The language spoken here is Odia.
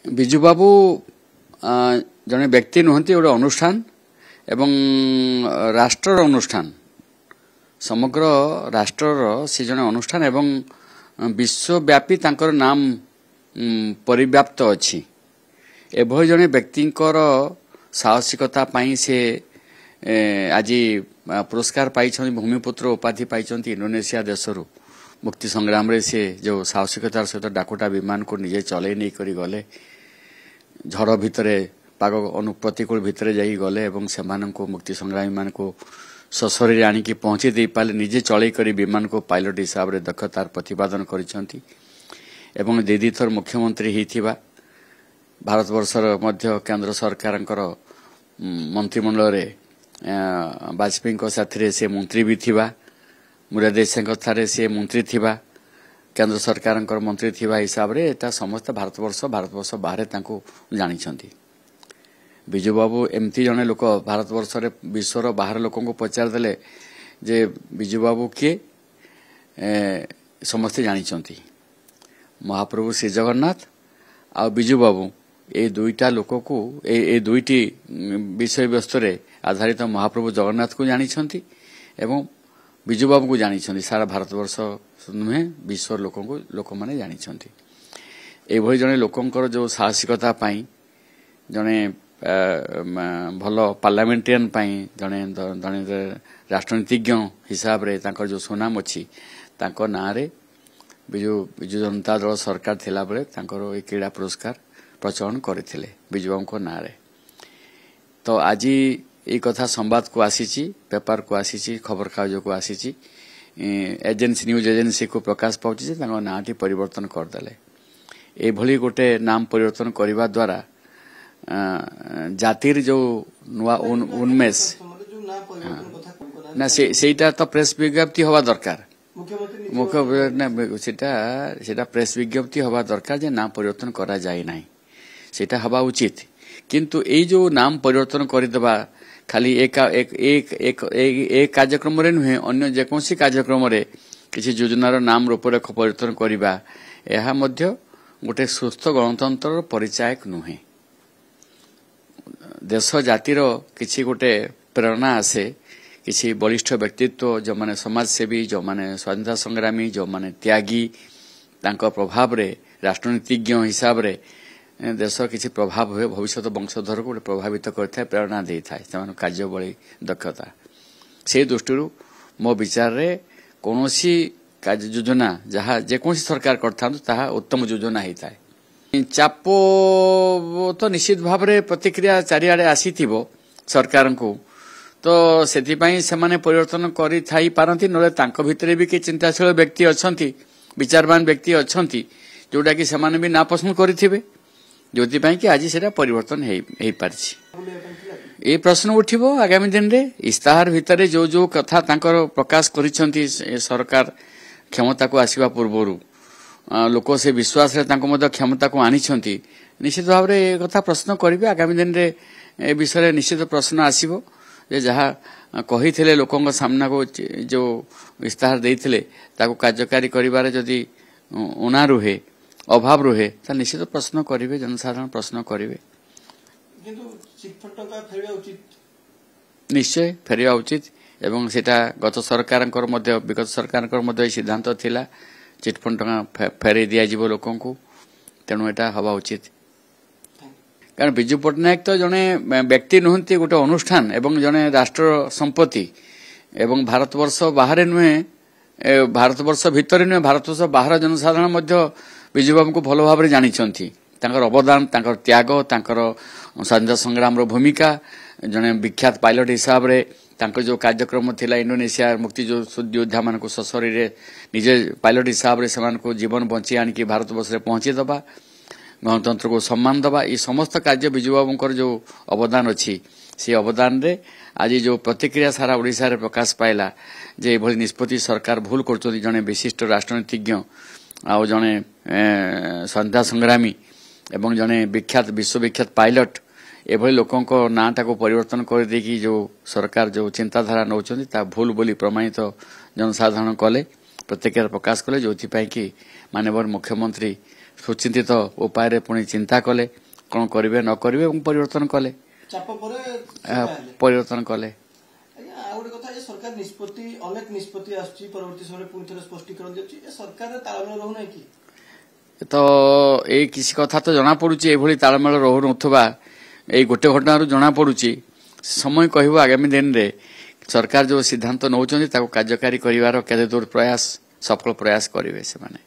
ବିଜୁ ବାବୁ ଜଣେ ବ୍ୟକ୍ତି ନୁହନ୍ତି, ଗୋଟେ ଅନୁଷ୍ଠାନ ଏବଂ ରାଷ୍ଟ୍ରର ଅନୁଷ୍ଠାନ, ସମଗ୍ର ରାଷ୍ଟ୍ରର ସେ ଜଣେ ଅନୁଷ୍ଠାନ ଏବଂ ବିଶ୍ୱବ୍ୟାପୀ ତାଙ୍କର ନାମ ପରିବ୍ୟାପ୍ତ ଅଛି। ଏଭଳି ଜଣେ ବ୍ୟକ୍ତିଙ୍କର ସାହସିକତା ପାଇଁ ସେ ଆଜି ପୁରସ୍କାର ପାଇଛନ୍ତି, ଭୂମିପୁତ୍ର ଉପାଧି ପାଇଛନ୍ତି ଇଣ୍ଡୋନେସିଆ ଦେଶରୁ। ମୁକ୍ତି ସଂଗ୍ରାମରେ ସେ ଯେଉଁ ସାହସିକତାର ସହିତ ଡାକୁଟା ବିମାନକୁ ନିଜେ ଚଲେଇ ନେଇକରି ଗଲେ, ଝଡ଼ ଭିତରେ ପାଗ ପ୍ରତିକୂଳ ଭିତରେ ଯାଇ ଗଲେ ଏବଂ ସେମାନଙ୍କୁ ମୁକ୍ତି ସଂଗ୍ରାମୀମାନଙ୍କୁ ସଶରୀରେ ଆଣିକି ପହଞ୍ଚି ଦେଇପାରିଲେ, ନିଜେ ଚଳେଇ କରି ବିମାନକୁ ପାଇଲଟ ହିସାବରେ ଦକ୍ଷତାର ପ୍ରତିପାଦନ କରିଛନ୍ତି ଏବଂ ଦୁଇ ଥର ମୁଖ୍ୟମନ୍ତ୍ରୀ ହୋଇଥିବା, ଭାରତବର୍ଷର ମଧ୍ୟ କେନ୍ଦ୍ର ସରକାରଙ୍କର ମନ୍ତ୍ରିମଣ୍ଡଳରେ ବାଜପେୟୀଙ୍କ ସାଥିରେ ସେ ମନ୍ତ୍ରୀ ବି ଥିବା, ମୁରାଦେଶଙ୍କ ଠାରେ ସେ ମନ୍ତ୍ରୀ ଥିବା, କେନ୍ଦ୍ର ସରକାରଙ୍କର ମନ୍ତ୍ରୀ ଥିବା ହିସାବରେ ଏଟା ସମସ୍ତେ ଭାରତବର୍ଷ ବାହାରେ ତାଙ୍କୁ ଜାଣିଛନ୍ତି। ବିଜୁ ବାବୁ ଏମିତି ଜଣେ ଲୋକ, ଭାରତବର୍ଷରେ ବିଶ୍ୱର ବାହାର ଲୋକଙ୍କୁ ପଚାରିଦେଲେ ଯେ ବିଜୁ ବାବୁ କିଏ, ସମସ୍ତେ ଜାଣିଛନ୍ତି। ମହାପ୍ରଭୁ ଶ୍ରୀ ଜଗନ୍ନାଥ ଆଉ ବିଜୁ ବାବୁ এই দুইটা ଲୋକକୁ এই ଦୁଇଟି ବିଷୟବସ୍ତୁରେ ଆଧାରିତ ମହାପ୍ରଭୁ ଜଗନ୍ନାଥକୁ ଜାଣିଛନ୍ତି ଏବଂ ବିଜୁ ବାବୁଙ୍କୁ ଜାଣିଛନ୍ତି। ସାରା ଭାରତବର୍ଷ ନୁହେଁ, ବିଶ୍ୱର ଲୋକମାନେ ଜାଣିଛନ୍ତି। ଏଭଳି ଜଣେ ଲୋକଙ୍କର ଯେଉଁ ସାହସିକତା ପାଇଁ, ଜଣେ ଭଲ ପାର୍ଲାମେଣ୍ଟାରିଆନ୍ ପାଇଁ, ଜଣେ ରାଷ୍ଟ୍ରନୀତିଜ୍ଞ ହିସାବରେ ତାଙ୍କର ଯେଉଁ ସୁନାମ ଅଛି, ତାଙ୍କ ନାଁରେ ବିଜୁ ଜନତା ଦଳ ସରକାର ଥିଲାବେଳେ ତାଙ୍କର ଏହି କ୍ରୀଡ଼ା ପୁରସ୍କାର ପ୍ରଚଳନ କରିଥିଲେ ବିଜୁବାବୁଙ୍କ ନାଁରେ। ତ ଆଜି এই କଥା ସମ୍ବାଦକୁ ଆସିଛି, ପେପରକୁ ଆସିଛି, ଖବରକାଗଜକୁ ଆସିଛି, ଏଜେନ୍ସି ନ୍ୟୁଜ୍ ଏଜେନ୍ସିକୁ ପ୍ରକାଶ ପାଉଛି ଯେ ତାଙ୍କ ନାଁଟି ପରିବର୍ତ୍ତନ କରିଦେଲେ। ଏଭଳି ଗୋଟେ ନାମ ପରିବର୍ତ୍ତନ କରିବା ଦ୍ୱାରା ଜାତିର ଯେଉଁ ନୂଆ ଉନ୍ମେଷ, ନା ସେଇଟା ତ ପ୍ରେସ୍ ବିଜ୍ଞପ୍ତି ହେବା ଦରକାର, ସେଟା ପ୍ରେସ୍ ବିଜ୍ଞପ୍ତି ହେବା ଦରକାର ଯେ ନାମ ପରିବର୍ତ୍ତନ କରାଯାଇ ନାହିଁ, সেটা হওয়া উচিত। কিন্তু এই যে নাম পরিবর্তন করিদেবা খালি এই কার্যক্রমে নুহে, অন্য যেকৌশি কার্যক্রমে কিছু যোজনার নাম রূপরেখ পরিবর্তন করা, ଏହା ମଧ୍ୟ ଗୋଟେ ସୁସ୍ଥ ଗଣତନ୍ତ୍ରର ପରିଚାୟକ ନୁହେଁ। ଦେଶ ଜାତିର କିଛି ଗୋଟେ ପ୍ରେରଣା ଆସେ, କିଛି ବଳିଷ୍ଠ ବ୍ୟକ୍ତିତ୍ୱ, ଯେଉଁମାନେ ସମାଜସେବୀ, ଯେଉଁମାନେ ସ୍ୱାଧୀନତା ସଂଗ୍ରାମୀ, ଯେଉଁମାନେ ତ୍ୟାଗୀ, ତାଙ୍କ ପ୍ରଭାବରେ ରାଷ୍ଟ୍ରନୀତିଜ୍ଞ ହିସାବରେ ଦେଶର କିଛି ପ୍ରଭାବ ହୁଏ, ଭବିଷ୍ୟତ ବଂଶଧରକୁ ଗୋଟେ ପ୍ରଭାବିତ କରିଥାଏ, ପ୍ରେରଣା ଦେଇଥାଏ ସେମାନଙ୍କ କାର୍ଯ୍ୟବଳୀ ଦକ୍ଷତା। ସେହି ଦୃଷ୍ଟିରୁ ମୋ ବିଚାରରେ କୌଣସି କାର୍ଯ୍ୟ ଯୋଜନା ଯାହା ଯେକୌଣସି ସରକାର କରିଥାନ୍ତୁ ତାହା ଉତ୍ତମ ଯୋଜନା ହୋଇଥାଏ। ଚାପ ତ ନିଶ୍ଚିତ ଭାବରେ ପ୍ରତିକ୍ରିୟା ଚାରିଆଡ଼େ ଆସିଥିବ ସରକାରଙ୍କୁ, ତ ସେଥିପାଇଁ ସେମାନେ ପରିବର୍ତ୍ତନ କରିଥାଇ ପାରନ୍ତି, ନହେଲେ ତାଙ୍କ ଭିତରେ ବି କିଛି ଚିନ୍ତାଶୀଳ ବ୍ୟକ୍ତି ଅଛନ୍ତି, ବିଚାରବାନ ବ୍ୟକ୍ତି ଅଛନ୍ତି, ଯୋଉଟାକି ସେମାନେ ବି ନାପସନ୍ଦ କରିଥିବେ, ଯୋଉଥିପାଇଁ କି ଆଜି ସେଟା ପରିବର୍ତ୍ତନ ହେଇପାରିଛି। এই ପ୍ରଶ୍ନ ଉଠିବ ଆଗାମୀ ଦିନରେ। ଇସ୍ତାହାର ଭିତରେ ଯୋଉ କଥା ତାଙ୍କର ପ୍ରକାଶ କରିଛନ୍ତି ସରକାର କ୍ଷମତାକୁ ଆସିବା ପୂର୍ବରୁ, ଲୋକ ସେ ବିଶ୍ୱାସରେ ତାଙ୍କୁ ମଧ୍ୟ କ୍ଷମତାକୁ ଆଣିଛନ୍ତି, ନିଶ୍ଚିତ ଭାବରେ ଏ କଥା ପ୍ରଶ୍ନ କରିବେ। ଆଗାମୀ ଦିନରେ ଏ ବିଷୟରେ ନିଶ୍ଚିତ ପ୍ରଶ୍ନ ଆସିବ ଯେ ଯାହା କହିଥିଲେ ଲୋକଙ୍କ ସାମ୍ନାକୁ, ଯୋଉ ଇସ୍ତାହାର ଦେଇଥିଲେ, ତାକୁ କାର୍ଯ୍ୟକାରୀ କରିବାରେ ଯଦି ଉଣା ରୁହେ, ଅଭାବ ରୁହେ, ତାହେଲେ ନିଶ୍ଚିତ ପ୍ରଶ୍ନ କରିବେ, ଜନସାଧାରଣ ପ୍ରଶ୍ନ କରିବେ। ନିଶ୍ଚୟ ଫେରିବା ଉଚିତ ଏବଂ ସେଟା ବିଗତ ସରକାରଙ୍କର ମଧ୍ୟ ଏହି ସିଦ୍ଧାନ୍ତ ଥିଲା, ଚିଟଫଣ୍ଡ ଟଙ୍କା ଫେରାଇ ଦିଆଯିବ ଲୋକଙ୍କୁ, ତେଣୁ ଏଟା ହେବା ଉଚିତ। କାରଣ ବିଜୁ ପଟ୍ଟନାୟକ ତ ଜଣେ ବ୍ୟକ୍ତି ନୁହନ୍ତି, ଗୋଟେ ଅନୁଷ୍ଠାନ ଏବଂ ଜଣେ ରାଷ୍ଟ୍ର ସମ୍ପତ୍ତି ଏବଂ ଭାରତବର୍ଷ ବାହାରେ ନୁହେଁ, ଭାରତବର୍ଷ ଭିତରେ ନୁହେଁ, ଭାରତବର୍ଷ ବାହାର ଜନସାଧାରଣ ମଧ୍ୟ ବିଜୁବାବୁଙ୍କୁ ଭଲ ଭାବରେ ଜାଣିଛନ୍ତି। ତାଙ୍କର ଅବଦାନ, ତାଙ୍କର ତ୍ୟାଗ, ତାଙ୍କର ସ୍ୱାଧୀନତା ସଂଗ୍ରାମର ଭୂମିକା, ଜଣେ ବିଖ୍ୟାତ ପାଇଲଟ ହିସାବରେ ତାଙ୍କର ଯେଉଁ କାର୍ଯ୍ୟକ୍ରମ ଥିଲା, ଇଣ୍ଡୋନେସିଆ ମୁକ୍ତି ଯୋଦ୍ଧାମାନଙ୍କୁ ସଶରୀରେ ନିଜେ ପାଇଲଟ ହିସାବରେ ସେମାନଙ୍କୁ ଜୀବନ ବଞ୍ଚେଇ ଆଣିକି ଭାରତବର୍ଷରେ ପହଞ୍ଚେଇ ଦେବା, ଗଣତନ୍ତ୍ରକୁ ସମ୍ମାନ ଦେବା, ଏହି ସମସ୍ତ କାର୍ଯ୍ୟ ବିଜୁବାବୁଙ୍କର ଯେଉଁ ଅବଦାନ ଅଛି, ସେହି ଅବଦାନରେ ଆଜି ଯେଉଁ ପ୍ରତିକ୍ରିୟା ସାରା ଓଡ଼ିଶାରେ ପ୍ରକାଶ ପାଇଲା ଯେ ଏଭଳି ନିଷ୍ପତ୍ତି ସରକାର ଭୁଲ କରୁଛନ୍ତି, ଜଣେ ବିଶିଷ୍ଟ ରାଷ୍ଟ୍ରନୀତିଜ୍ଞ ଆଉ ଜଣେ ସ୍ୱାଧୀନତା ସଂଗ୍ରାମୀ ଏବଂ ଜଣେ ବିଶ୍ୱବିଖ୍ୟାତ ପାଇଲଟ, ଏଭଳି ଲୋକଙ୍କ ନାଁଟାକୁ ପରିବର୍ତ୍ତନ କରିଦେଇକି ଯେଉଁ ସରକାର ଯେଉଁ ଚିନ୍ତାଧାରା ନେଉଛନ୍ତି ତାହା ଭୁଲ ବୋଲି ପ୍ରମାଣିତ ଜନସାଧାରଣ କଲେ, ପ୍ରତିକ୍ରିୟା ପ୍ରକାଶ କଲେ, ଯେଉଁଥିପାଇଁ କି ମାନ୍ୟବର ମୁଖ୍ୟମନ୍ତ୍ରୀ ସୁଚିନ୍ତିତ ଉପାୟରେ ପୁଣି ଚିନ୍ତା କଲେ କ'ଣ କରିବେ ନ କରିବେ ଏବଂ ପରିବର୍ତ୍ତନ କଲେ ପରିବର୍ତ୍ତନ କଲେ। ଆଉ ଗୋଟେ କଥା, ସରକାର ନିଷ୍ପତ୍ତି ଅନେକ ନିଷ୍ପତ୍ତି ଆସୁଛି, ପରବର୍ତ୍ତୀ ସମୟରେ ପୁଣି ଥରେ ସ୍ପଷ୍ଟୀକରଣ ଦିଉଛି, ସରକାର ତାଳମେଳ ରହୁନାହିଁ କି? ତ ଏଇ କିଛି କଥା ତ ଜଣାପଡୁଛି ଏଭଳି ତାଳମେଳ ରହୁନଥିବା ଏଇ ଗୋଟେ ଘଟଣାରୁ ଜଣାପଡୁଛି। ସମୟ କହିବ ଆଗାମୀ ଦିନରେ ସରକାର ଯେଉଁ ସିଦ୍ଧାନ୍ତ ନେଉଛନ୍ତି ତାକୁ କାର୍ଯ୍ୟକାରୀ କରିବାର କେତେ ଦୂର ପ୍ରୟାସ ସଫଳ ପ୍ରୟାସ କରିବେ ସେମାନେ।